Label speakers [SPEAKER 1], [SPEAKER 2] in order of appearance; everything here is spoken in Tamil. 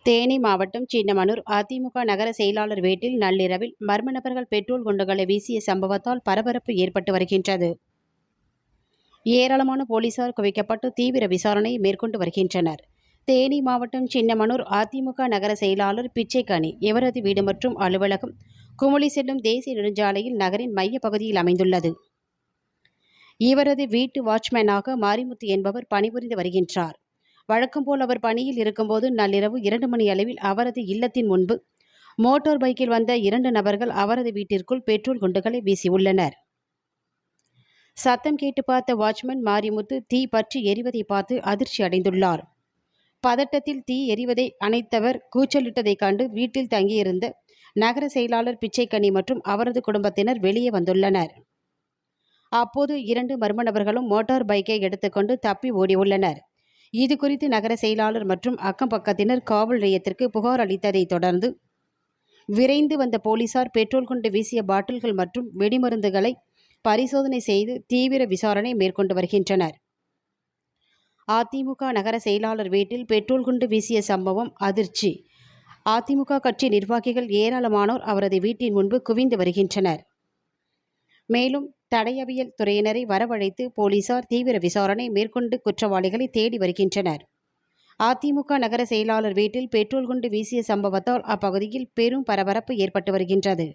[SPEAKER 1] தேனி மாவட்டம் சின்னமனூர் அதிமுக நகர செயலாளர் வீட்டில் நள்ளிரவில் மர்ம நபர்கள் பெட்ரோல் குண்டுகளை வீசிய சம்பவத்தால் பரபரப்பு ஏற்பட்டு வருகின்றது. ஏராளமான போலீசார் குவிக்கப்பட்டு தீவிர விசாரணை மேற்கொண்டு வருகின்றனர். தேனி மாவட்டம் சின்னமனூர் அதிமுக நகர செயலாளர் பிச்சைக்கனி இவரது வீடு மற்றும் அலுவலகம் குமுளி செல்லும் தேசிய நெடுஞ்சாலையில் நகரின் மைய பகுதியில் அமைந்துள்ளது. இவரது வீட்டு வாட்ச்மேனாக மாரிமுத்து என்பவர் பணிபுரிந்து வருகின்றார். வழக்கம்போல் அவர் பணியில் இருக்கும்போது நள்ளிரவு 2 மணி அளவில் அவரது இல்லத்தின் முன்பு மோட்டார் பைக்கில் வந்த 2 நபர்கள் அவரது வீட்டிற்குள் பெட்ரோல் குண்டுகளை வீசியுள்ளனர். சத்தம் கேட்டு பார்த்த வாட்ச்மேன் மாரிமுத்து தீ பற்றி எரிவதை பார்த்து அதிர்ச்சி அடைந்துள்ளார். பதட்டத்தில் தீ எரிவதை அணைத்தவர் கூச்சலிட்டதை கண்டு வீட்டில் தங்கியிருந்த நகர செயலாளர் பிச்சைக்கனி மற்றும் அவரது குடும்பத்தினர் வெளியே வந்துள்ளனர். அப்போது 2 மர்ம நபர்களும் மோட்டார் பைக்கை எடுத்துக்கொண்டு தப்பி ஓடியுள்ளனர். இது குறித்து நகர செயலாளர் மற்றும் அக்கம் பக்கத்தினர் காவல் நிலையத்திற்கு புகார் அளித்ததை தொடர்ந்து விரைந்து வந்த போலீசார் பெட்ரோல் குண்டு வீசிய பாட்டில்கள் மற்றும் வெடிமருந்துகளை பரிசோதனை செய்து தீவிர விசாரணை மேற்கொண்டு வருகின்றனர். அதிமுக நகர செயலாளர் வீட்டில் பெட்ரோல் குண்டு வீசிய சம்பவம் அதிர்ச்சி. அதிமுக கட்சி நிர்வாகிகள் ஏராளமானோர் அவரது வீட்டின் முன்பு குவிந்து வருகின்றனர். மேலும் தடயவியல் துறையினரை வரவழைத்து போலீசார் தீவிர விசாரணை மேற்கொண்டு குற்றவாளிகளை தேடி வருகின்றனர். அதிமுக நகர செயலாளர் வீட்டில் பெட்ரோல் குண்டு வீசிய சம்பவத்தால் அப்பகுதியில் பெரும் பரபரப்பு ஏற்பட்டு வருகின்றது.